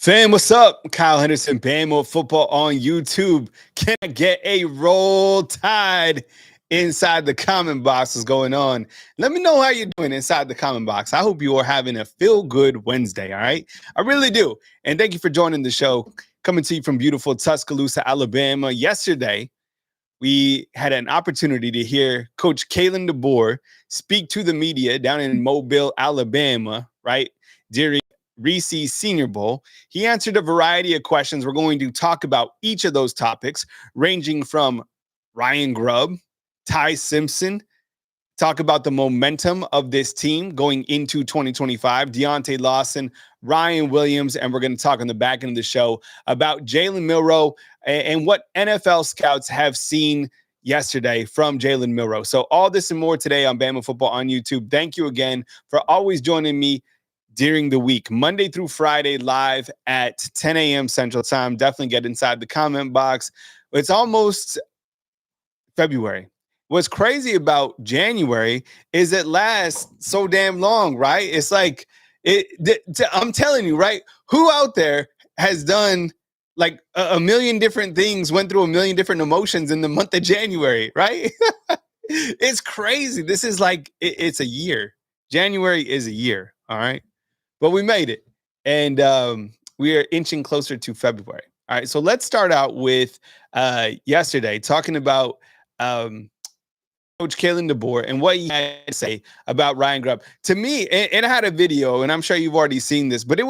Fam, what's up? Kyle Henderson, Bama football on YouTube. Can I get a roll tide inside the comment box? What's going on? Let me know how you're doing inside the comment box. I hope you are having a feel-good Wednesday, all right? I really do. And thank you for joining the show. Coming to you from beautiful Tuscaloosa, Alabama. Yesterday, we had an opportunity to hear Coach Kalen DeBoer speak to the media down in Mobile, Alabama, right, during Reese's Senior Bowl. He answered a variety of questions. We're going to talk about each of those topics, ranging from Ryan Grubb, Ty Simpson, talk about the momentum of this team going into 2025, Deontay Lawson, Ryan Williams, and we're going to talk on the back end of the show about Jalen Milroe and what NFL scouts have seen yesterday from Jalen Milroe. So all this and more today on Bama Football on YouTube. Thank you again for always joining me during the week, Monday through Friday, live at 10 a.m. Central Time. Definitely get inside the comment box. It's almost February. What's crazy about January is it lasts so damn long, right? It's like, I'm telling you, right? Who out there has done like a million different things, went through a million different emotions in the month of January, right? It's crazy. This is like, it's a year. January is a year, all right? But we made it, and we are inching closer to February. All right, so let's start out with yesterday, talking about Coach Kalen DeBoer and what he had to say about Ryan Grubb. To me, and I had a video, and I'm sure you've already seen this, but it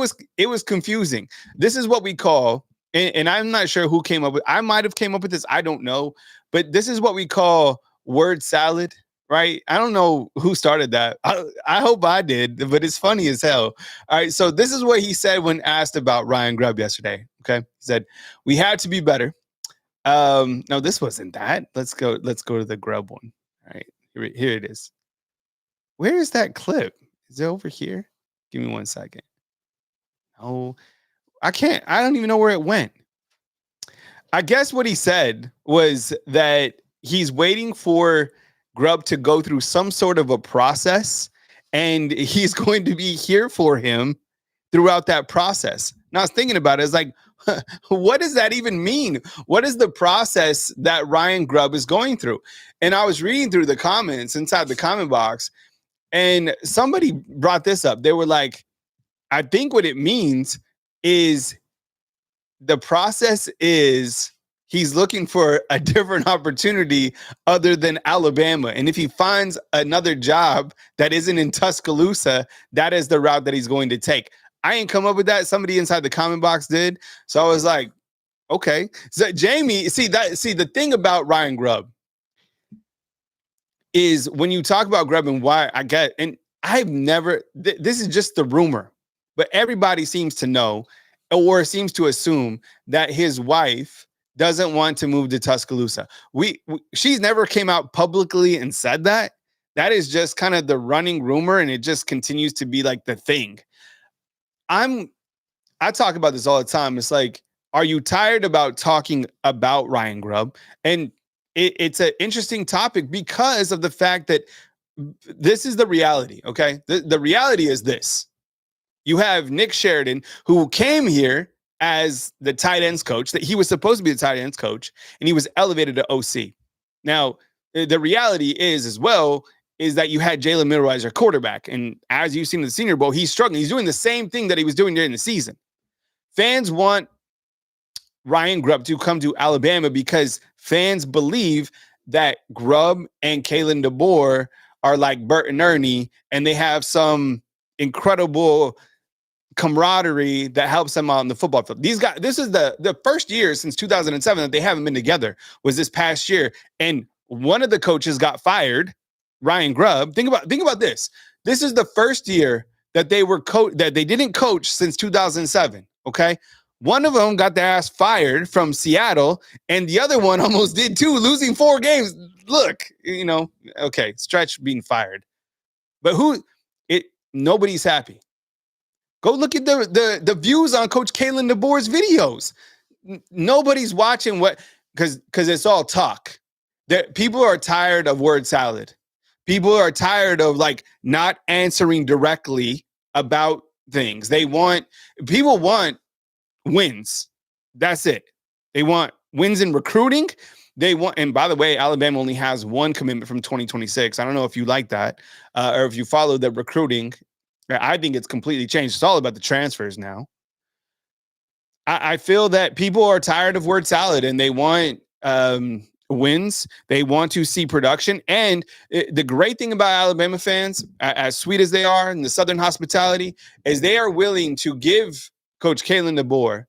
was confusing. This is what we call, and I'm not sure who came up with. I might have came up with this. I don't know, but this is what we call word salad. Right? I don't know who started that. I hope I did, but it's funny as hell. All right. So this is what he said when asked about Ryan Grubb yesterday. Okay. He said, we had to be better. No, this wasn't that. Let's go to the Grubb one. All right. Here it is. Where is that clip? Is it over here? Give me 1 second. Oh, I can't. I don't even know where it went. I guess what he said was that he's waiting for Grubb to go through some sort of a process, and he's going to be here for him throughout that process. Now I was thinking about it. It's like, what does that even mean? What is the process that Ryan Grubb is going through? And I was reading through the comments inside the comment box, and somebody brought this up. They were like, I think what it means is the process is he's looking for a different opportunity other than Alabama. And if he finds another job that isn't in Tuscaloosa, that is the route that he's going to take. I ain't come up with that. Somebody inside the comment box did. So I was like, okay. So Jamie, see the thing about Ryan Grubb is when you talk about Grubb and why I get, and I've never, this is just the rumor, but everybody seems to know or seems to assume that his wife doesn't want to move to Tuscaloosa. She's never came out publicly and said that. That is just kind of the running rumor, and it just continues to be like the thing. I talk about this all the time. It's like, are you tired about talking about Ryan Grubb? And it's an interesting topic because of the fact that this is the reality, okay? The reality is this. You have Nick Sheridan, who came here as the tight ends coach, that he was supposed to be the tight ends coach, and he was elevated to OC. Now, the reality is as well is that you had Jalen Milroe as your quarterback. And as you've seen in the Senior Bowl, he's struggling. He's doing the same thing that he was doing during the season. Fans want Ryan Grubb to come to Alabama because fans believe that Grubb and Kalen DeBoer are like Bert and Ernie, and they have some incredible camaraderie that helps them out on the football field. These guys, this is the first year since 2007 that they haven't been together, was this past year. And one of the coaches got fired, Ryan Grubb. Think about this. This is the first year that they were that they didn't coach since 2007. Okay. One of them got their ass fired from Seattle, and the other one almost did too, losing 4 games. Look, okay, Stretch being fired. But nobody's happy. Go look at the views on Coach Kalen DeBoer's videos. Nobody's watching because it's all talk. People are tired of word salad. People are tired of like not answering directly about things. People want wins. That's it. They want wins in recruiting. They want, and by the way, Alabama only has one commitment from 2026. I don't know if you like that or if you follow the recruiting. I think it's completely changed. It's all about the transfers now. I feel that people are tired of word salad and they want wins. They want to see production. And the great thing about Alabama fans, as sweet as they are in the Southern hospitality, is they are willing to give Coach Kalen DeBoer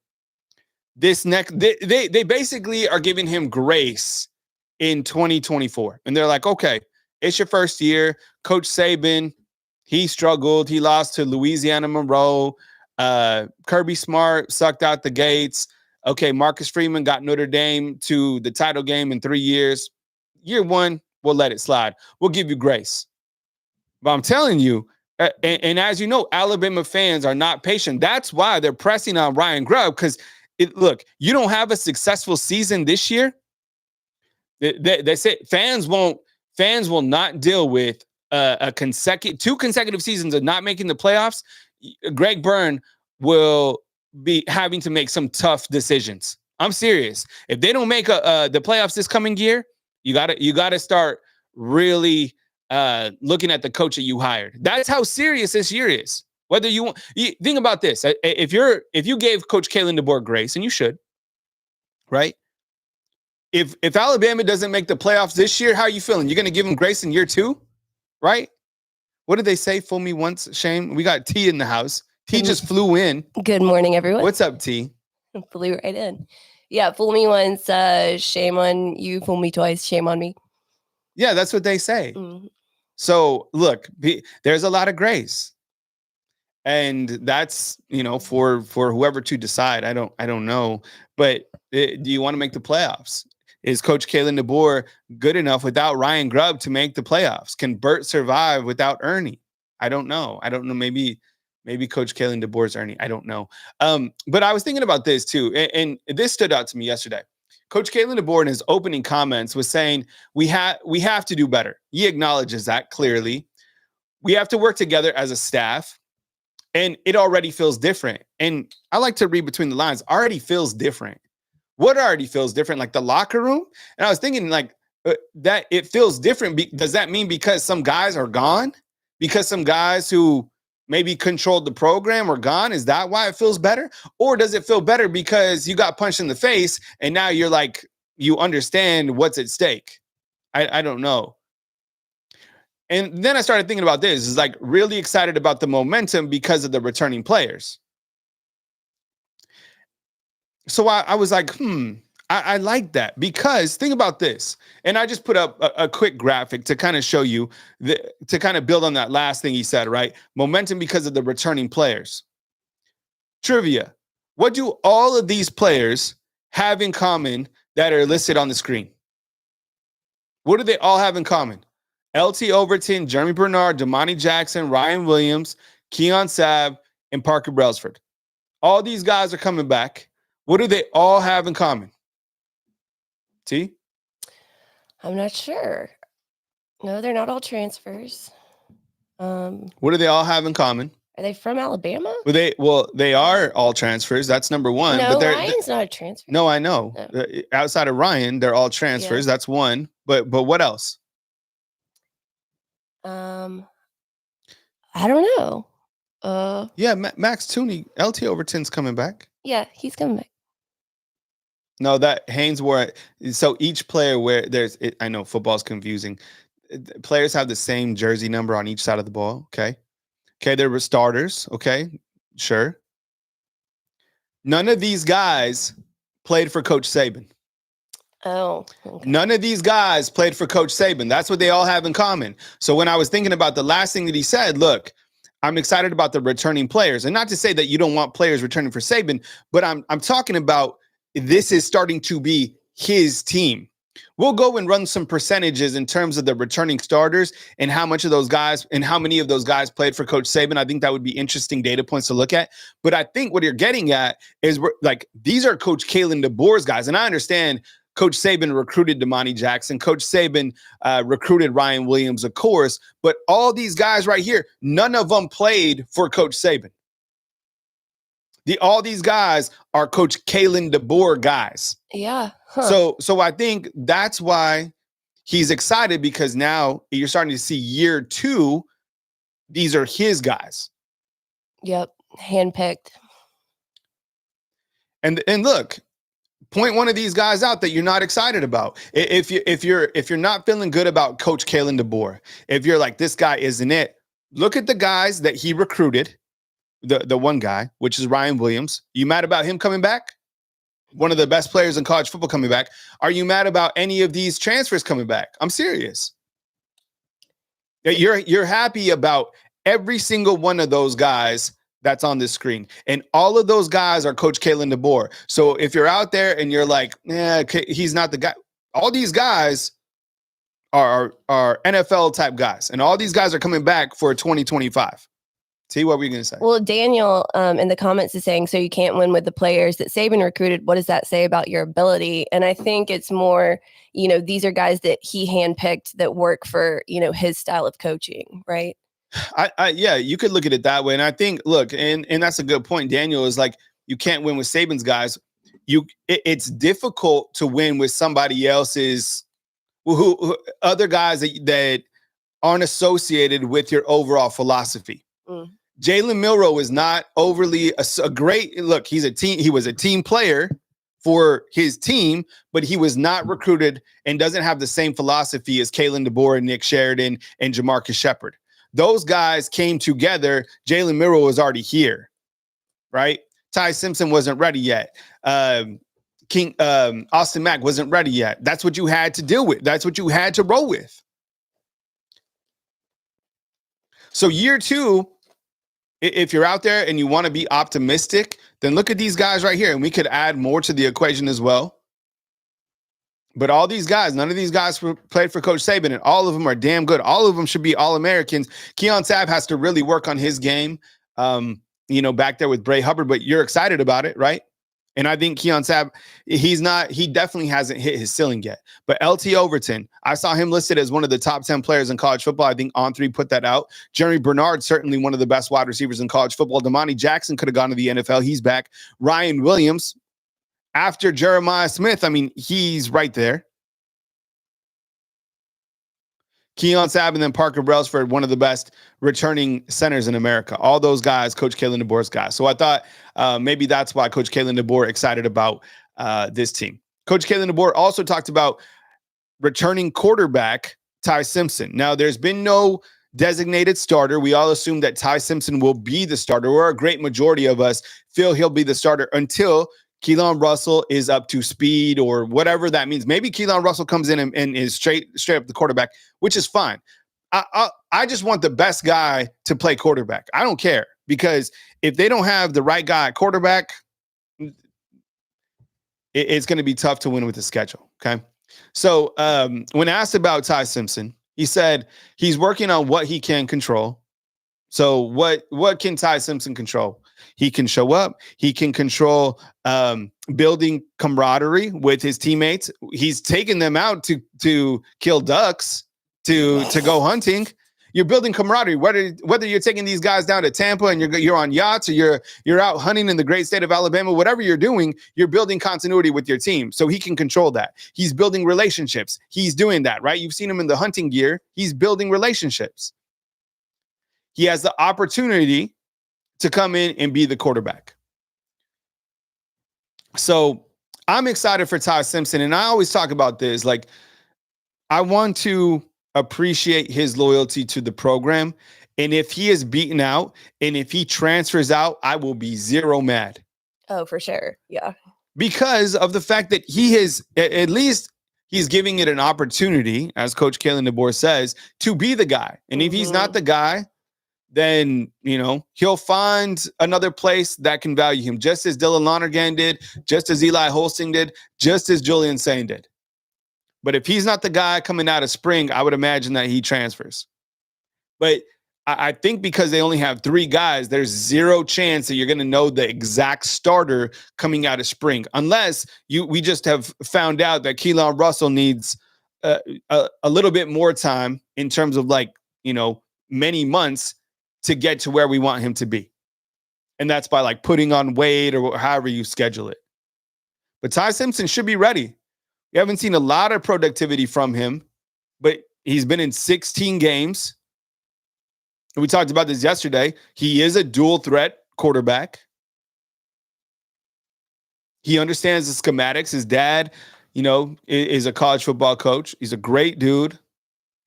this next. They basically are giving him grace in 2024. And they're like, okay, it's your first year. Coach Saban, he struggled. He lost to Louisiana Monroe. Kirby Smart sucked out the gates. Okay, Marcus Freeman got Notre Dame to the title game in 3 years. Year one, we'll let it slide. We'll give you grace. But I'm telling you, and as you know, Alabama fans are not patient. That's why they're pressing on Ryan Grubb because, look, you don't have a successful season this year. They say fans will not deal with two consecutive seasons of not making the playoffs. Greg Byrne will be having to make some tough decisions. I'm serious. If they don't make the playoffs this coming year, you gotta start really looking at the coach that you hired. That's how serious this year is. Whether you want, think about this: if you gave Coach Kalen DeBoer grace, and you should, right? If Alabama doesn't make the playoffs this year, how are you feeling? You're gonna give him grace in year two, right? What did they say? Fool me once, shame. We got T in the house. T just flew in. Good morning, everyone. What's up, T? Flew right in. Yeah, fool me once, shame on you. Fool me twice, shame on me. Yeah, that's what they say. Mm-hmm. So look, there's a lot of grace, and that's for whoever to decide. I don't know, but do you want to make the playoffs? Is Coach Kalen DeBoer good enough without Ryan Grubb to make the playoffs? Can Burt survive without Ernie? I don't know. Maybe Coach Kalen DeBoer's Ernie. I don't know. But I was thinking about this too, and this stood out to me yesterday. Coach Kalen DeBoer in his opening comments was saying we have to do better. He acknowledges that clearly. We have to work together as a staff, and it already feels different. And I like to read between the lines. Already feels different. What already feels different? Like the locker room? And I was thinking that it feels different. Does that mean because some guys are gone? Because some guys who maybe controlled the program are gone? Is that why it feels better? Or does it feel better because you got punched in the face and now you're like, you understand what's at stake? I don't know. And then I started thinking about this. It's like really excited about the momentum because of the returning players. So I was like, I like that because think about this. And I just put up a quick graphic to kind of show you, to kind of build on that last thing he said, right? Momentum because of the returning players. Trivia. What do all of these players have in common that are listed on the screen? What do they all have in common? LT Overton, Jeremy Bernard, Damani Jackson, Ryan Williams, Keon Sabb, and Parker Brailsford. All these guys are coming back. What do they all have in common? T? I'm not sure. No, they're not all transfers. What do they all have in common? Are they from Alabama? Well, they are all transfers. That's number one. No, but Ryan's not a transfer. No, I know. No. Outside of Ryan, they're all transfers. Yeah. That's one. But what else? I don't know. Yeah, Max Tooney, LT Overton's coming back. Yeah, he's coming back. No, that Haynes wore. So each player I know football's confusing. Players have the same jersey number on each side of the ball. Okay, there were starters. Okay, sure. None of these guys played for Coach Saban. Oh. Okay. None of these guys played for Coach Saban. That's what they all have in common. So when I was thinking about the last thing that he said, look, I'm excited about the returning players, and not to say that you don't want players returning for Saban, but I'm talking about. This is starting to be his team. We'll go and run some percentages in terms of the returning starters and how much of those guys and how many of those guys played for Coach Saban. I think that would be interesting data points to look at. But I think what you're getting at is these are Coach Kalen DeBoer's guys. And I understand Coach Saban recruited Damani Jackson. Coach Saban recruited Ryan Williams, of course. But all these guys right here, none of them played for Coach Saban. All these guys are Coach Kalen DeBoer guys. Yeah. Huh. So I think that's why he's excited, because now you're starting to see year 2. These are his guys. Yep. Handpicked. And look, point one of these guys out that you're not excited about. If you're not feeling good about Coach Kalen DeBoer, if you're like, this guy isn't it, look at the guys that he recruited. The one guy, which is Ryan Williams. You mad about him coming back? One of the best players in college football coming back. Are you mad about any of these transfers coming back? I'm serious. You're happy about every single one of those guys that's on this screen. And all of those guys are Coach Kalen DeBoer. So if you're out there and you're like, he's not the guy. All these guys are NFL type guys. And all these guys are coming back for 2025. See, what were you going to say? Well, Daniel in the comments is saying, so you can't win with the players that Saban recruited. What does that say about your ability? And I think it's more, these are guys that he handpicked that work for, his style of coaching, right? Yeah, you could look at it that way. And I think, look, and that's a good point. Daniel is like, you can't win with Saban's guys. It's difficult to win with somebody else's, who other guys that aren't associated with your overall philosophy. Jalen Milroe is not overly a great look. He was a team player for his team, but he was not recruited and doesn't have the same philosophy as Kalen DeBoer, Nick Sheridan, and Jamarcus Shepard. Those guys came together. Jalen Milroe was already here, right? Ty Simpson wasn't ready yet. Austin Mack wasn't ready yet. That's what you had to deal with. That's what you had to roll with. So year 2, if you're out there and you want to be optimistic, then look at these guys right here. And we could add more to the equation as well. But all these guys, none of these guys played for Coach Saban, and all of them are damn good. All of them should be All-Americans. Keon Sabb has to really work on his game, back there with Bray Hubbard, but you're excited about it, right? And I think Keon Sabb, he definitely hasn't hit his ceiling yet. But LT Overton, I saw him listed as one of the top 10 players in college football. I think On3 put that out. Jeremy Bernard, certainly one of the best wide receivers in college football. Damani Jackson could have gone to the NFL. He's back. Ryan Williams, after Jeremiah Smith, he's right there. Keon Sabb and then Parker Brailsford, one of the best returning centers in America. All those guys, Coach Kalen DeBoer's guys. So I thought maybe that's why Coach Kalen DeBoer excited about this team. Coach Kalen DeBoer also talked about returning quarterback Ty Simpson. Now, there's been no designated starter. We all assume that Ty Simpson will be the starter, or a great majority of us feel he'll be the starter until Keelan Russell is up to speed or whatever that means. Maybe Keelan Russell comes in and is straight up the quarterback, which is fine. I just want the best guy to play quarterback. I don't care, because if they don't have the right guy at quarterback, it's going to be tough to win with the schedule. Okay. So when asked about Ty Simpson, he said he's working on what he can control. So what can Ty Simpson control? He can show up. He can control building camaraderie with his teammates. He's taking them out to kill ducks, to go hunting. You're building camaraderie. Whether you're taking these guys down to Tampa and you're on yachts, or you're out hunting in the great state of Alabama, whatever you're doing, you're building continuity with your team. So he can control that. He's building relationships. He's doing that, right? You've seen him in the hunting gear. He's building relationships. He has the opportunity to come in and be the quarterback. So I'm excited for Ty Simpson. And I always talk about this. Like, I want to appreciate his loyalty to the program. And if he is beaten out and if he transfers out, I will be zero mad. Oh, for sure. Yeah. Because of the fact that he is, at least he's giving it an opportunity, as Coach Kalen DeBoer says, to be the guy. And if he's not the guy, then, he'll find another place that can value him, just as Dylan Lonergan did, just as Eli Holsting did, just as Julian Sain did. But if he's not the guy coming out of spring, I would imagine that he transfers. But I think because they only have 3 guys, there's zero chance that you're going to know the exact starter coming out of spring, unless we just have found out that Keelan Russell needs a little bit more time in terms of many months to get to where we want him to be. And that's by like putting on weight or however you schedule it. But Ty Simpson should be ready. We haven't seen a lot of productivity from him, but he's been in 16 games. We talked about this yesterday. He is a dual threat quarterback. He understands the schematics. His dad, is a college football coach. He's a great dude.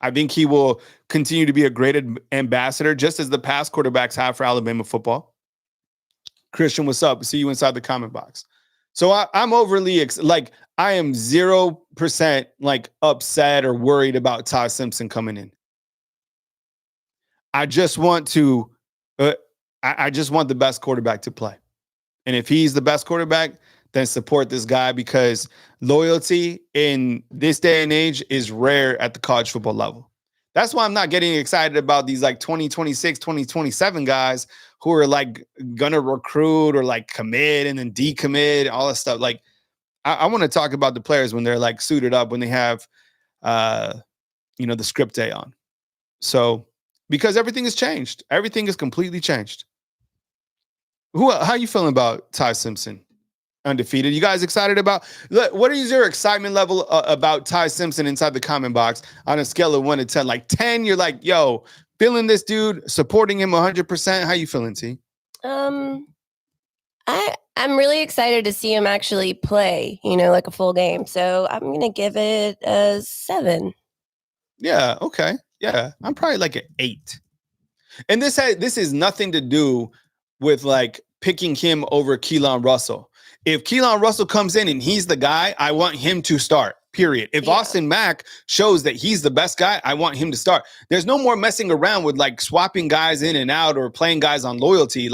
I think he will continue to be a great ambassador, just as the past quarterbacks have for Alabama football. Christian, what's up? See you inside the comment box. So I'm overly I am 0% upset or worried about Ty Simpson coming in. I just want to, I just want the best quarterback to play. And if he's the best quarterback, then support this guy, because loyalty in this day and age is rare at the college football level. That's why I'm not getting excited about these 2026, 2027 guys who are going to recruit or commit and then decommit, all that stuff. I want to talk about the players when they're suited up, when they have, the script day on. So, because everything has changed. Everything is completely changed. How you feeling about Ty Simpson? Undefeated. You guys excited about? What is your excitement level about Ty Simpson inside the comment box on a scale of 1 to 10? 10, you're yo, feeling this dude, supporting him 100%. How you feeling, T? I'm really excited to see him actually play, a full game. So I'm gonna give it a 7. Yeah. Okay. Yeah. I'm probably an 8. And this is nothing to do with picking him over Keelan Russell. If Keelan Russell comes in and he's the guy, I want him to start, period. If Austin Mack shows that he's the best guy, I want him to start. There's no more messing around with swapping guys in and out or playing guys on loyalty.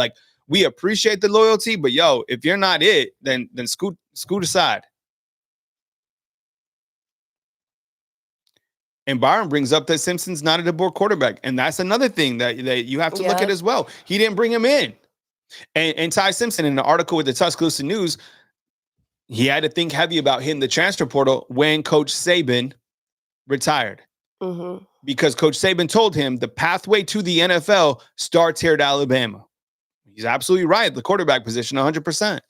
We appreciate the loyalty, but if you're not it, then scoot aside. And Byron brings up that Simpson's not a DeBoer quarterback. And that's another thing that you have to look at as well. He didn't bring him in. And Ty Simpson, in an article with the Tuscaloosa News, he had to think heavy about hitting the transfer portal when Coach Saban retired. Mm-hmm. Because Coach Saban told him the pathway to the NFL starts here at Alabama. He's absolutely right. The quarterback position, 100%.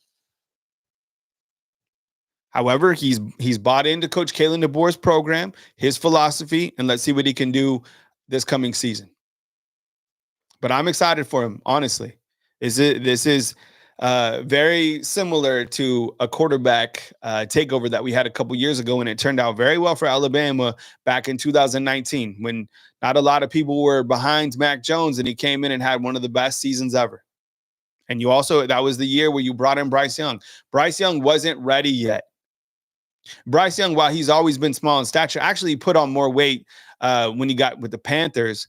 However, he's bought into Coach Kalen DeBoer's program, his philosophy, and let's see what he can do this coming season. But I'm excited for him, honestly. This is very similar to a quarterback takeover that we had a couple years ago, and it turned out very well for Alabama back in 2019 when not a lot of people were behind Mac Jones, and he came in and had one of the best seasons ever. And that was the year where you brought in Bryce Young. Bryce Young wasn't ready yet. Bryce Young, while he's always been small in stature, actually put on more weight when he got with the Panthers.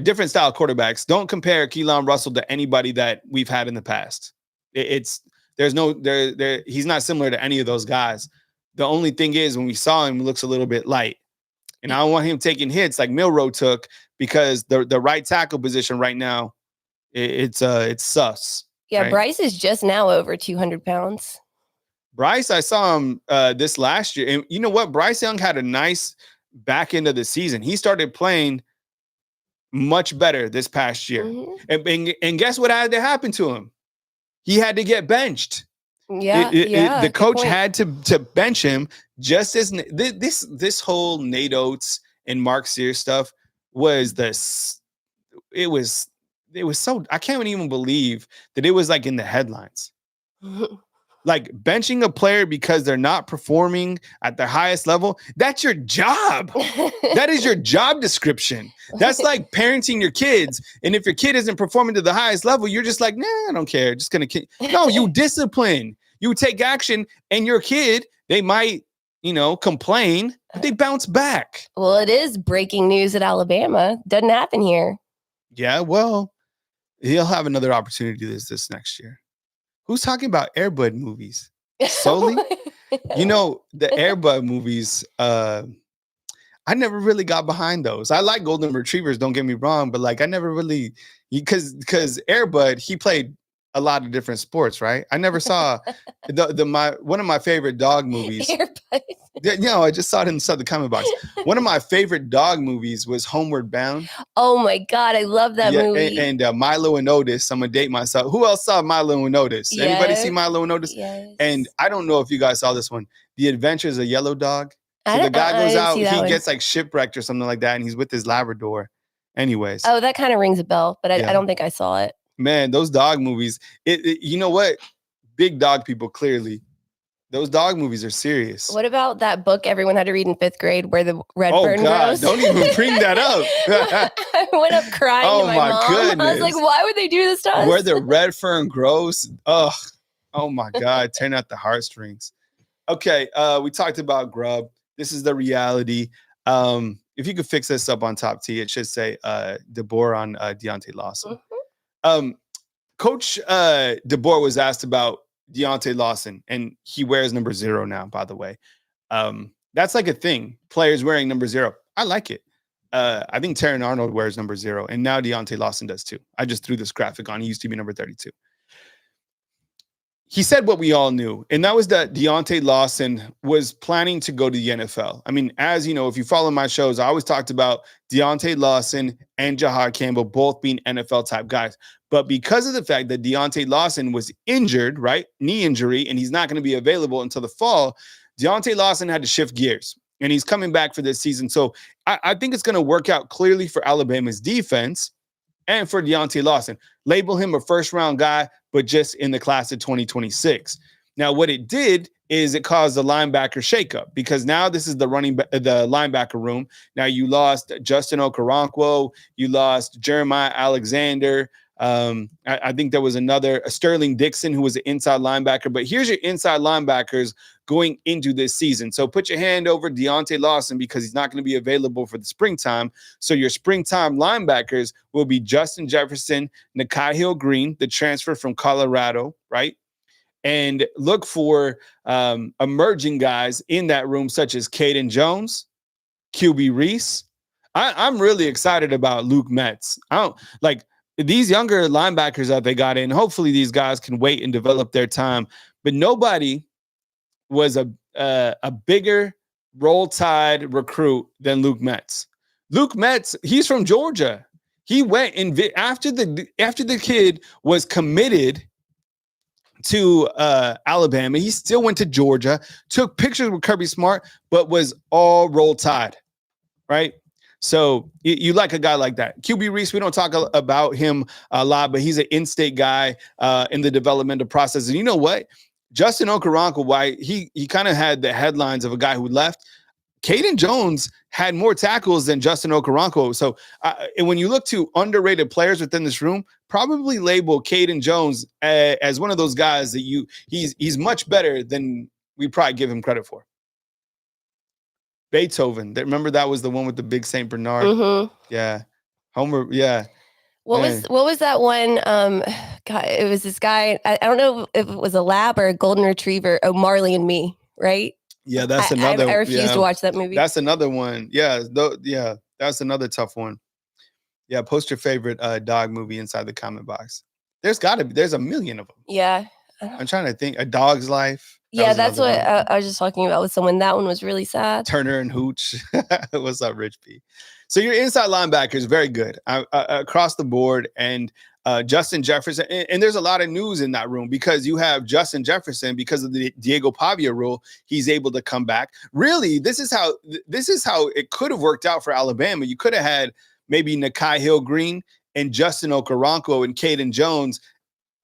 Different style quarterbacks. Don't compare Keelan Russell to anybody that we've had in the past. He's not similar to any of those guys. The only thing is, when we saw him, he looks a little bit light. And I don't want him taking hits like Milroe took, because the right tackle position right now, it's sus. Yeah, right? Bryce is just now over 200 pounds. Bryce, I saw him this last year. And you know what? Bryce Young had a nice back end of the season. He started playing much better this past year. Mm-hmm. And guess what had to happen to him? He had to get benched. The coach had to bench him, just as this whole Nate Oates and Mark Sears stuff was it was so, I can't even believe that it was in the headlines. Benching a player because they're not performing at their highest level, that's your job. That is your job description. That's like parenting your kids. And if your kid isn't performing to the highest level, you're just like, nah, I don't care. Just going to, no, you discipline, you take action, and your kid, they might, complain, but they bounce back. Well, it is breaking news at Alabama. Doesn't happen here. Yeah, well, he'll have another opportunity to do this next year. Who's talking about Air Bud movies? Solely? The Air Bud movies, I never really got behind those. I like Golden Retrievers, don't get me wrong, but I never really, because Air Bud, he played a lot of different sports, right? I never saw one of my favorite dog movies. I just saw it inside the comment box. One of my favorite dog movies was Homeward Bound. Oh my God, I love that movie. And Milo and Otis. I'm gonna date myself. Who else saw Milo and Otis? Yes. Anybody see Milo and Otis? Yes. And I don't know if you guys saw this one. The Adventures of Yellow Dog. So the guy goes out, he gets like shipwrecked or something like that, and he's with his Labrador. Anyways. Oh, that kind of rings a bell, but I don't think I saw it. Man, those dog movies. You know what? Big dog people, clearly. Those dog movies are serious. What about that book everyone had to read in 5th grade where the red fern grows? Don't even bring that up. I went up crying to my mom. Goodness. I was like, why would they do this to us? Where the red fern grows? Oh my God. Turn out the heartstrings. Okay, we talked about Grubb. This is the reality. If you could fix this up on Top T, it should say DeBoer on Deontay Lawson. Mm-hmm. Coach DeBoer was asked about Deontay Lawson, and he wears number 0 now, by the way. That's like a thing. Players wearing number 0. I like it. I think Terran Arnold wears number 0, and now Deontay Lawson does too. I just threw this graphic on. He used to be number 32. He said what we all knew, and that was that Deontay Lawson was planning to go to the NFL. I mean, as you know, if you follow my shows, I always talked about Deontay Lawson and Jahad Campbell both being NFL-type guys. But because of the fact that Deontay Lawson was injured, right, knee injury, and he's not going to be available until the fall, Deontay Lawson had to shift gears, and he's coming back for this season. So I think it's going to work out clearly for Alabama's defense and for Deontay Lawson. Label him a first-round guy, but just in the class of 2026. Now, what it did is it caused a linebacker shakeup because now this is the linebacker room. Now you lost Justin Okoronkwo, you lost Jeremiah Alexander. I think there was a Sterling Dixon who was an inside linebacker. But here's your inside linebackers going into this season. So put your hand over Deontay Lawson because he's not going to be available for the springtime. So your springtime linebackers will be Justin Jefferson, Nikhil Green, the transfer from Colorado, right? And look for emerging guys in that room, such as Caden Jones, QB Reese. I'm really excited about Luke Metz. These younger linebackers that they got in, hopefully these guys can wait and develop their time. But nobody was a bigger Roll Tide recruit than Luke Metz. Luke Metz, he's from Georgia. He went after the kid was committed to Alabama. He still went to Georgia, took pictures with Kirby Smart, but was all Roll Tide, right? So you like a guy like that. QB Reese, we don't talk about him a lot, but he's an in-state guy in the developmental process. And you know what? Justin Okoronkwo, why he kind of had the headlines of a guy who left. Caden Jones had more tackles than Justin Okoronkwo. So and when you look to underrated players within this room, probably label Caden Jones as one of those guys that he's much better than we probably give him credit for. Beethoven. Remember that was the one with the big St. Bernard? Mm-hmm. Yeah. Homer. Yeah. What was that one? God, it was this guy. I don't know if it was a lab or a golden retriever. Oh, Marley and Me, right? Yeah, that's another. I refuse to watch that movie. That's another one. Yeah, that's another tough one. Yeah, post your favorite dog movie inside the comment box. There's a million of them. Yeah. I'm trying to think. A Dog's Life. That's what I was just talking about with someone. That one was really sad. Turner and Hooch. What's up, Rich P? So your inside linebacker is very good across the board. And Justin Jefferson, and there's a lot of news in that room because you have Justin Jefferson, because of the Diego Pavia rule, he's able to come back. Really, this is how it could have worked out for Alabama. You could have had maybe Nikhil Green and Justin Okoronkwo and Caden Jones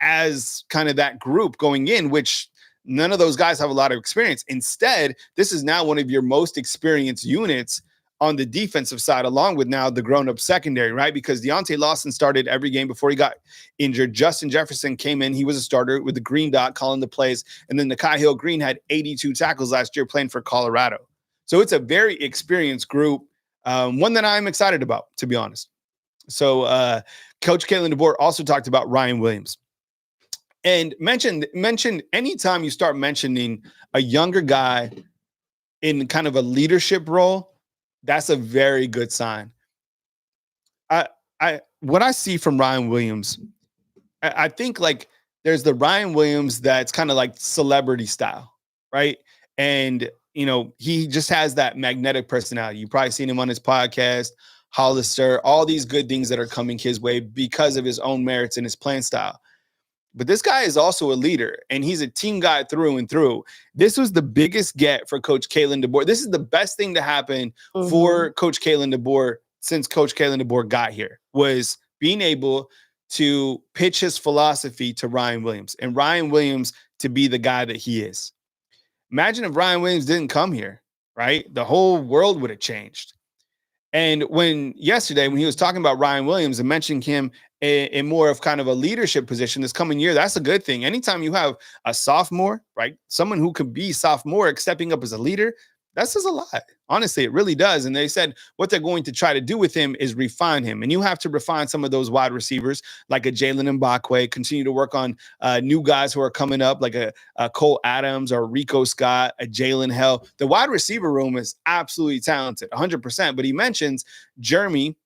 as kind of that group going in, which none of those guys have a lot of experience. Instead, this is now one of your most experienced units on the defensive side, along with now the grown-up secondary, right? Because Deontay Lawson started every game before he got injured. Justin Jefferson came in. He was a starter with the green dot calling the plays. And then Nikhil Green had 82 tackles last year playing for Colorado. So it's a very experienced group, one that I'm excited about, to be honest. So Coach Kalen DeBoer also talked about Ryan Williams. And mentioned anytime you start mentioning a younger guy in kind of a leadership role, that's a very good sign. What I see from Ryan Williams, I think like there's the Ryan Williams that's kind of like celebrity style, right? And, he just has that magnetic personality. You've probably seen him on his podcast, Hollister, all these good things that are coming his way because of his own merits and his playing style. But this guy is also a leader, and he's a team guy through and through. This was the biggest get for Coach Kalen DeBoer. This is the best thing to happen for Coach Kalen DeBoer since Coach Kalen DeBoer got here, was being able to pitch his philosophy to Ryan Williams, and Ryan Williams to be the guy that he is. Imagine if Ryan Williams didn't come here, right? The whole world would have changed. And yesterday, when he was talking about Ryan Williams and mentioning him in more of kind of a leadership position this coming year, that's a good thing. Anytime you have a sophomore, right? Someone who could be sophomoric stepping up as a leader, that says a lot. Honestly, it really does. And they said what they're going to try to do with him is refine him. And you have to refine some of those wide receivers like a Jalen Mbakwe, continue to work on new guys who are coming up like a Cole Adams or Rico Scott, a Jalen Hell. The wide receiver room is absolutely talented, 100%. But he mentions Jeremy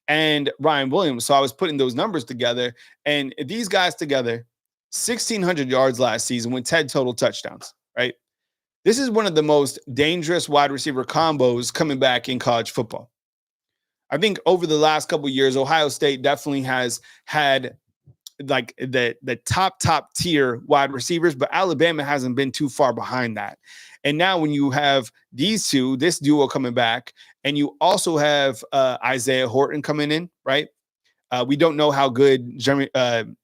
and Ryan Williams. So I was putting those numbers together. And these guys together, 1,600 yards last season with 10 total touchdowns, right? This is one of the most dangerous wide receiver combos coming back in college football. I think over the last couple of years, Ohio State definitely has had like the top tier wide receivers, but Alabama hasn't been too far behind that. And now when you have this duo coming back, and you also have Isaiah Horton coming in, right? We don't know how good Jalen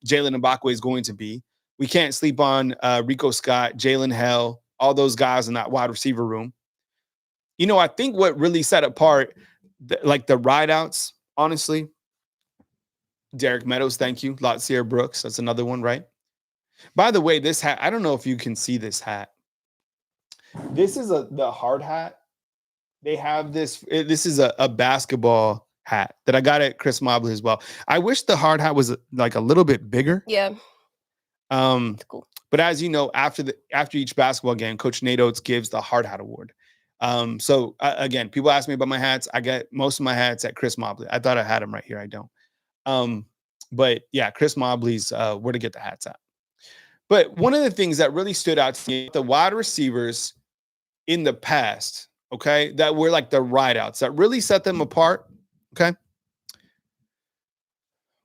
Mbakwe is going to be. We can't sleep on Rico Scott, Jalen Hell, all those guys in that wide receiver room. I think what really set apart like the rideouts, honestly, Derek Meadows, thank you. Latsier Brooks, that's another one, right? By the way, this hat, I don't know if you can see this hat. This is the hard hat. They have this. This is a basketball hat that I got at Chris Mobley as well. I wish the hard hat was like a little bit bigger. Yeah. That's cool. But as you know, after each basketball game, Coach Nate Oates gives the hard hat award. So again, people ask me about my hats. I get most of my hats at Chris Mobley. I thought I had them right here. I don't. But yeah, Chris Mobley's where to get the hats at. But one of the things that really stood out to me, the wide receivers in the past, okay, that were like the rideouts that really set them apart, okay,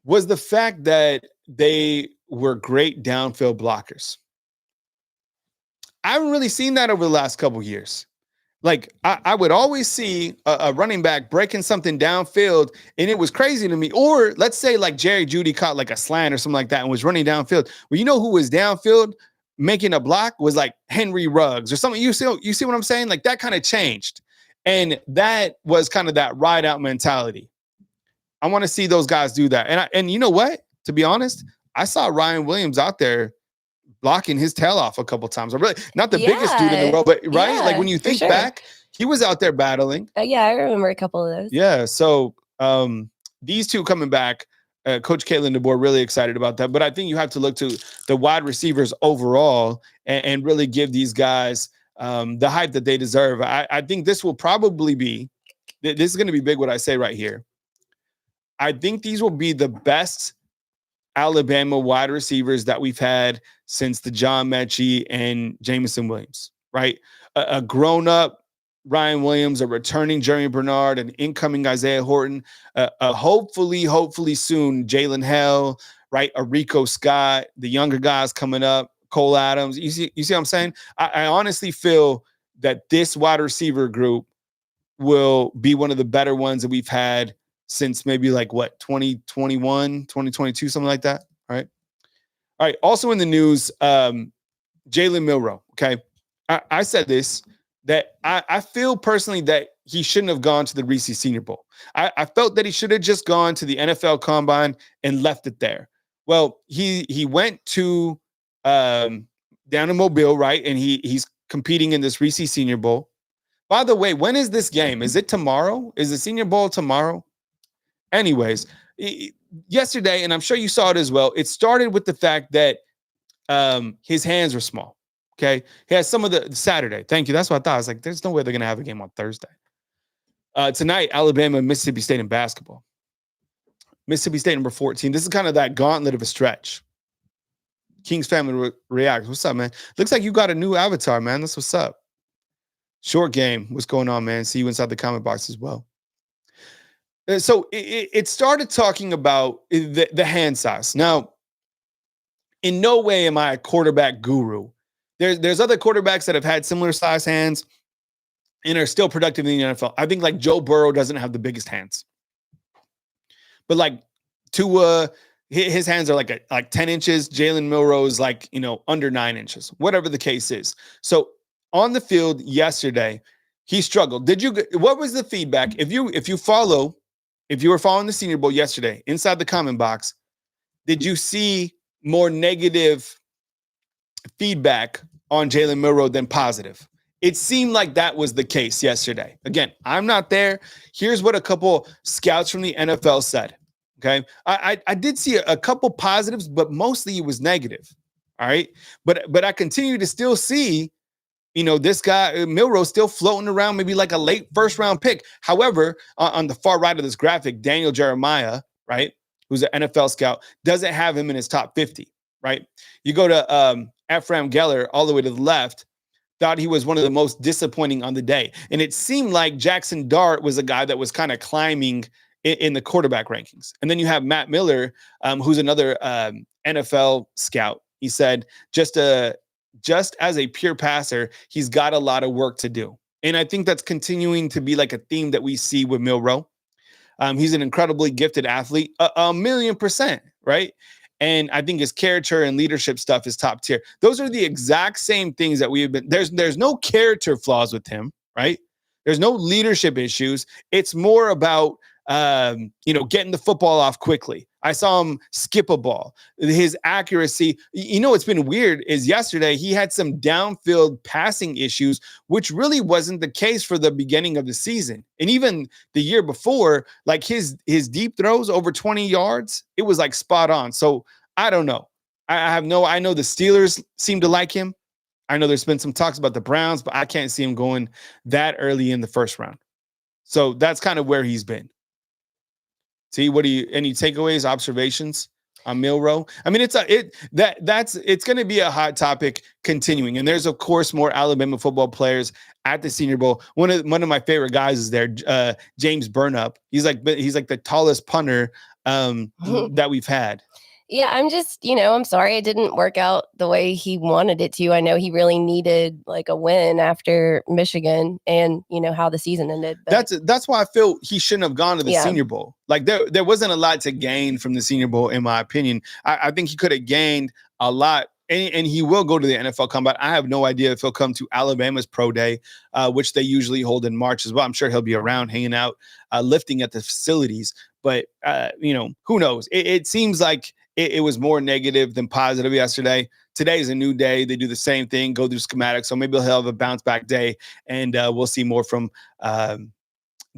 was the fact that they were great downfield blockers. I haven't really seen that over the last couple of years. Like I would always see a running back breaking something downfield, and it was crazy to me. Or let's say like Jerry Jeudy caught like a slant or something like that and was running downfield. Well, you know who was downfield making a block was like Henry Ruggs or something. You see what I'm saying? Like that kind of changed. And that was kind of that ride out mentality. I want to see those guys do that. And you know what? To be honest, I saw Ryan Williams out there blocking his tail off a couple times. I'm really not the biggest dude in the world, but right? Like when you think back, he was out there battling. Yeah, I remember a couple of those. Yeah. So these two coming back, Coach Kalen DeBoer really excited about that. But I think you have to look to the wide receivers overall and really give these guys the hype that they deserve. I think this will probably be, this is going to be big what I say right here. I think these will be the best Alabama wide receivers that we've had since the John Mechie and Jameson Williams, right? A grown-up Ryan Williams, a returning Jeremy Bernard, an incoming Isaiah Horton, hopefully soon Jalen Hell, right? A Rico Scott, the younger guys coming up, Cole Adams. You see what I'm saying? I honestly feel that this wide receiver group will be one of the better ones that we've had since maybe like 2021, 2022, something like that. All right. Also in the news, Jalen Milroe. Okay. I said this, that I feel personally that he shouldn't have gone to the Reese Senior Bowl. I felt that he should have just gone to the NFL Combine and left it there. Well, he went to down in Mobile, right? And he's competing in this Reese Senior Bowl. By the way, when is this game? Is it tomorrow? Is the Senior Bowl tomorrow? Anyways, yesterday, and I'm sure you saw it as well, it started with the fact that his hands were small. Okay. He has some of the Saturday. Thank you. That's what I thought. I was like, there's no way they're going to have a game on Thursday. Tonight, Alabama and Mississippi State in basketball. Mississippi State number 14. This is kind of that gauntlet of a stretch. King's family reacts. What's up, man? Looks like you got a new avatar, man. That's what's up. Short game. What's going on, man? See you inside the comment box as well. So it started talking about the hand size. Now, in no way am I a quarterback guru. There's other quarterbacks that have had similar size hands and are still productive in the NFL. I think like Joe Burrow doesn't have the biggest hands. But like Tua, his hands are like 10 inches. Jalen Milroe's like, under 9 inches, whatever the case is. So on the field yesterday, he struggled. What was the feedback? If you were following the Senior Bowl yesterday, inside the comment box, did you see more negative feedback on Jalen Milroe than positive? It seemed like that was the case yesterday. Again, I'm not there. Here's what a couple scouts from the NFL said. Okay. I did see a couple positives, but mostly it was negative. All right. But I continue to still see, this guy, Milroe, still floating around, maybe like a late first round pick. However, on the far right of this graphic, Daniel Jeremiah, right, who's an NFL scout, doesn't have him in his top 50, right? You go to Ephraim Geller all the way to the left, thought he was one of the most disappointing on the day. And it seemed like Jackson Dart was a guy that was kind of climbing in the quarterback rankings. And then you have Matt Miller, who's another NFL scout. He said, just as a pure passer, he's got a lot of work to do. And I think that's continuing to be like a theme that we see with Milroe. He's an incredibly gifted athlete, a 1,000,000%, right? And I think his character and leadership stuff is top tier. Those are the exact same things that we have been. There's no character flaws with him, right? There's no leadership issues. It's more about getting the football off quickly. I saw him skip a ball. His accuracy, what's been weird is yesterday he had some downfield passing issues, which really wasn't the case for the beginning of the season. And even the year before, like his deep throws over 20 yards, it was like spot on. So I don't know. I know the Steelers seem to like him. I know there's been some talks about the Browns, but I can't see him going that early in the first round. So that's kind of where he's been. See, any takeaways, observations on Milroe? I mean, it's going to be a hot topic continuing. And there's, of course, more Alabama football players at the Senior Bowl. One of my favorite guys is there, James Burnup. He's like the tallest punter that we've had. Yeah, I'm just, I'm sorry it didn't work out the way he wanted it to. I know he really needed like a win after Michigan and, how the season ended. But that's why I feel he shouldn't have gone to the Senior Bowl. Like there wasn't a lot to gain from the Senior Bowl, in my opinion. I think he could have gained a lot. And he will go to the NFL Combine. I have no idea if he'll come to Alabama's Pro Day, which they usually hold in March as well. I'm sure he'll be around hanging out, lifting at the facilities. But, who knows? It seems like it was more negative than positive yesterday. Today is a new day. They do the same thing, go through schematics. So maybe he'll have a bounce back day, and we'll see more from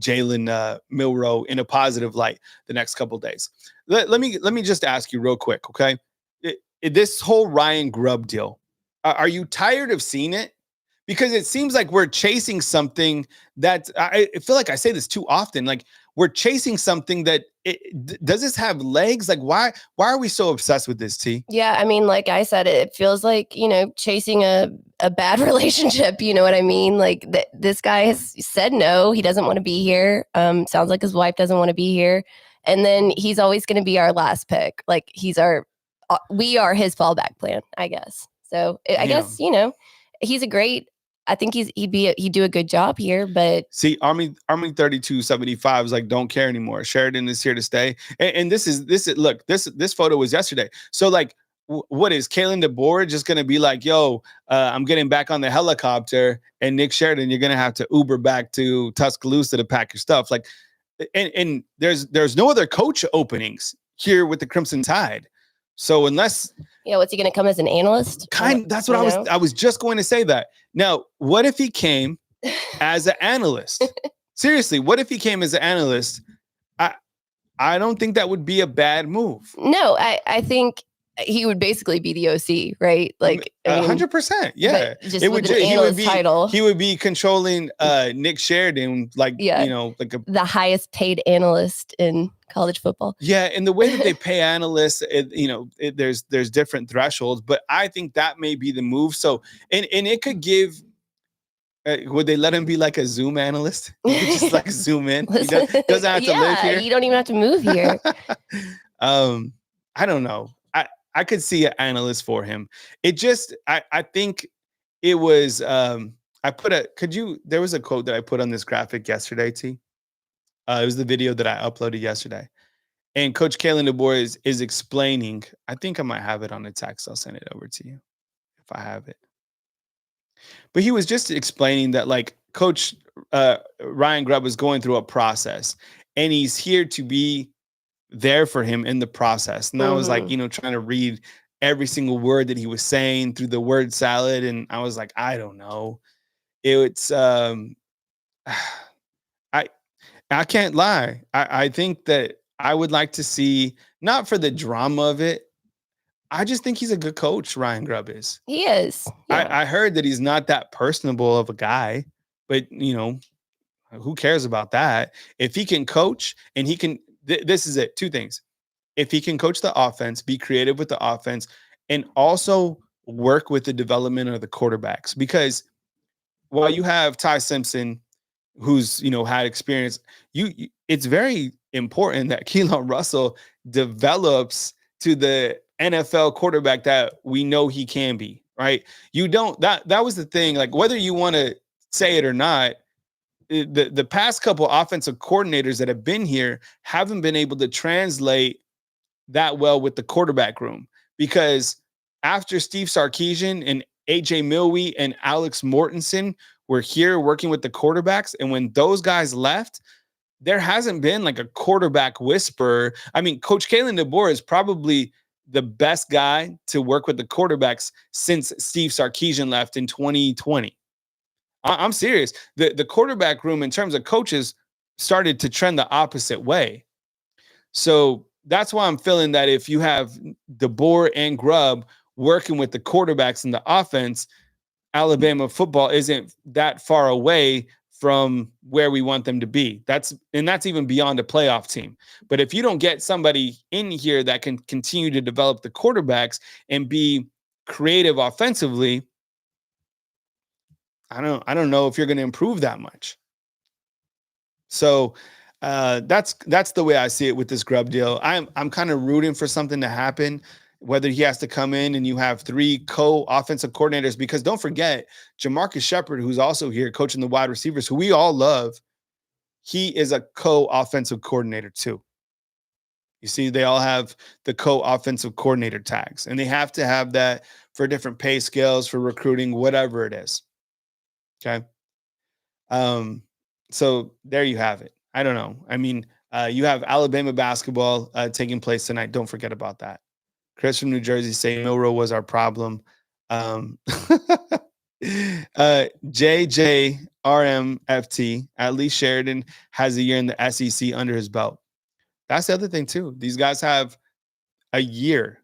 Jalen Milroe in a positive light the next couple of days. Let me just ask you real quick, okay? This whole Ryan Grubb deal, are you tired of seeing it? Because it seems like we're chasing something that I feel like I say this too often. Like we're chasing something that does this have legs? Like why are we so obsessed with this, T? Yeah, I mean, like I said, it feels like, chasing a bad relationship. You know what I mean? Like this guy has said no, he doesn't want to be here. Sounds like his wife doesn't want to be here. And then he's always going to be our last pick. Like we are his fallback plan, I guess. So I guess, he's a great, I think he'd do a good job here, but see, Army 3275 is like, don't care anymore. Sheridan is here to stay. And this photo was yesterday. So like, what is Kalen DeBoer just going to be like, yo, I'm getting back on the helicopter, and Nick Sheridan, you're going to have to Uber back to Tuscaloosa to pack your stuff. Like, and there's no other coach openings here with the Crimson Tide. So unless, what's he going to come as an analyst? That's what I was just going to say that. Now, what if he came as an analyst? Seriously, what if he came as an analyst? I don't think that would be a bad move. No, I think he would basically be the OC, right? Like, I mean, 100%. Yeah, just with an analyst title, he would be controlling Nick Sheridan, like like the highest paid analyst in college football. Yeah, and the way that they pay analysts, there's different thresholds, but I think that may be the move. So, and it could give. Would they let him be like a Zoom analyst? He could just like zoom in. He doesn't have to live here. You don't even have to move here. I don't know. I could see an analyst for him. It just I think it was there was a quote that I put on this graphic yesterday, T. It was the video that I uploaded yesterday. And Coach Kalen DeBoer is explaining. I think I might have it on the text. I'll send it over to you if I have it. But he was just explaining that like Coach Ryan Grubb is going through a process, and he's here to be there for him in the process. And I was like, trying to read every single word that he was saying through the word salad, and I was like, I don't know. It's I can't lie. I think that I would like to see, not for the drama of it. I just think he's a good coach. Ryan Grubb is. He is. Yeah. I heard that he's not that personable of a guy, but who cares about that? If he can coach and he can, this is it. Two things. If he can coach the offense, be creative with the offense, and also work with the development of the quarterbacks, because while you have Ty Simpson, who's had experience, it's very important that Keelan Russell develops to the NFL quarterback that we know he can be, right? That was the thing, like whether you want to say it or not, the past couple offensive coordinators that have been here haven't been able to translate that well with the quarterback room, because after Steve Sarkisian and AJ Milwee and Alex Mortensen were here working with the quarterbacks, and when those guys left, there hasn't been like a quarterback whisperer. I mean, Coach Kalen DeBoer is probably the best guy to work with the quarterbacks since Steve Sarkisian left in 2020. I'm serious. The quarterback room in terms of coaches started to trend the opposite way. So that's why I'm feeling that if you have DeBoer and Grubb working with the quarterbacks in the offense, Alabama football isn't that far away from where we want them to be. That's even beyond a playoff team. But if you don't get somebody in here that can continue to develop the quarterbacks and be creative offensively, I don't know if you're going to improve that much. So that's the way I see it with this Grubb deal. I'm kind of rooting for something to happen, whether he has to come in and you have 3 co-offensive coordinators, because don't forget, Jamarcus Shepard, who's also here coaching the wide receivers, who we all love, he is a co-offensive coordinator too. You see, they all have the co-offensive coordinator tags, and they have to have that for different pay scales, for recruiting, whatever it is. Okay. So there you have it. I don't know. I mean, you have Alabama basketball taking place tonight. Don't forget about that. Chris from New Jersey saying Milroe was our problem. JJRMFT, at least Sheridan has a year in the SEC under his belt. That's the other thing too. These guys have a year,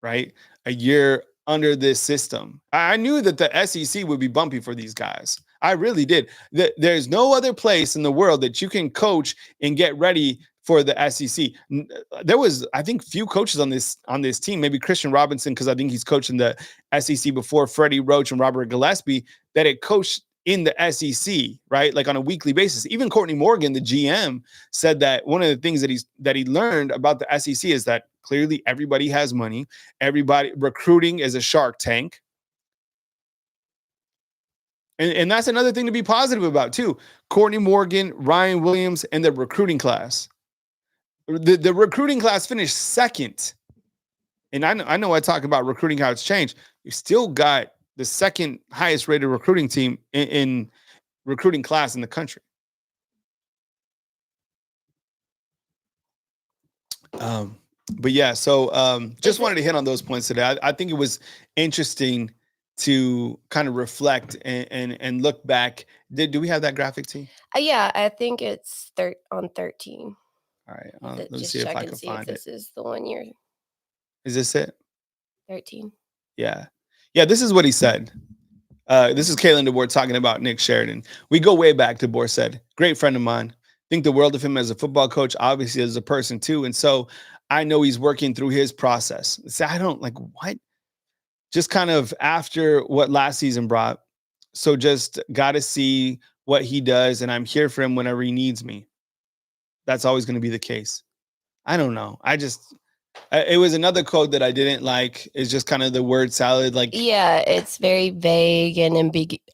right? A year under this system. I knew that the SEC would be bumpy for these guys. I really did. There's no other place in the world that you can coach and get ready for the SEC. There was, I think, few coaches on this team, maybe Christian Robinson, because I think he's coached in the SEC before, Freddie Roach and Robert Gillespie, that had coached in the SEC, right? Like on a weekly basis. Even Courtney Morgan, the GM, said that one of the things that he learned about the SEC is that clearly everybody has money. Everybody, recruiting is a shark tank. And that's another thing to be positive about too. Courtney Morgan, Ryan Williams, and the recruiting class. The recruiting class finished second. And I know I talk about recruiting, how it's changed. You still got the second highest rated recruiting team in recruiting class in the country. But yeah, so just wanted to hit on those points today. I think it was interesting to kind of reflect and look back. Do we have that graphic, T? Yeah, I think it's on 13. All right, let's see if I can find it. This is the one you're. Is this it? 13. Yeah. Yeah, this is what he said. This is Kalen DeBoer talking about Nick Sheridan. We go way back, DeBoer said. Great friend of mine. Think the world of him as a football coach, obviously as a person too. And so I know he's working through his process. So I don't like what? Just kind of after what last season brought. So just got to see what he does. And I'm here for him whenever he needs me. That's always going to be the case. I don't know. It was another quote that I didn't like. It's just kind of the word salad. Like, yeah, it's very vague and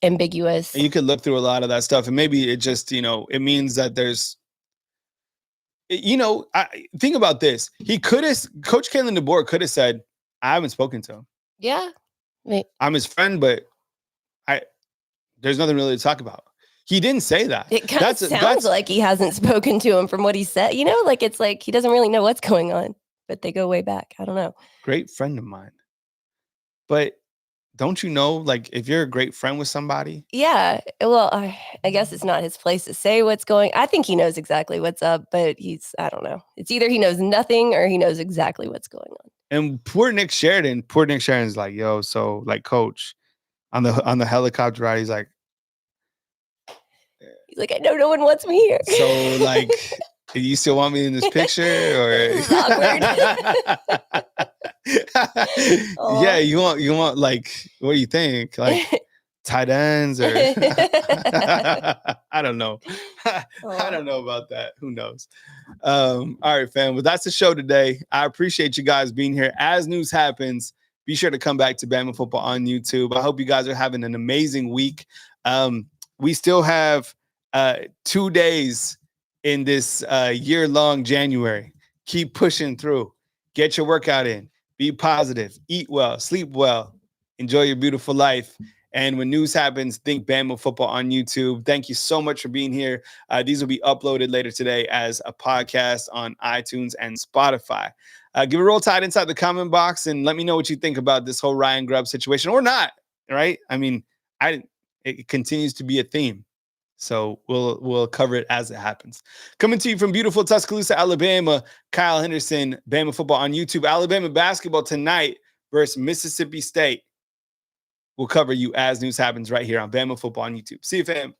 ambiguous. And you could look through a lot of that stuff. And maybe it just, it means that there's, think about this. Coach Kalen DeBoer could have said, I haven't spoken to him. Yeah. I'm his friend, but there's nothing really to talk about. He didn't say that. It kind of sounds like he hasn't spoken to him from what he said. Like it's like he doesn't really know what's going on, but they go way back. I don't know. Great friend of mine. But don't you know, like, if you're a great friend with somebody? Yeah. Well, I guess it's not his place to say what's going. I think he knows exactly what's up, but I don't know. It's either he knows nothing or he knows exactly what's going on. And poor Nick Sheridan's like, yo, so like, coach, on the helicopter ride, he's like, I know no one wants me here. So like, you still want me in this picture? Or this is awkward. Yeah, you want like, what do you think? Like tight ends or I don't know. I don't know about that. Who knows? All right, fam. Well, that's the show today. I appreciate you guys being here. As news happens, be sure to come back to Bama Football on YouTube. I hope you guys are having an amazing week. We still have 2 days in this year-long January. Keep pushing through. Get your workout in. Be positive. Eat well. Sleep well. Enjoy your beautiful life. And when news happens, think Bama Football on YouTube. Thank you so much for being here. These will be uploaded later today as a podcast on iTunes and Spotify. Give a roll tide inside the comment box and let me know what you think about this whole Ryan Grubb situation or not. Right? I mean, it continues to be a theme. So we'll cover it as it happens. Coming to you from beautiful Tuscaloosa, Alabama, Kyle Henderson, Bama Football on YouTube. Alabama basketball tonight versus Mississippi State. We'll cover you as news happens right here on Bama Football on YouTube. See you, fam.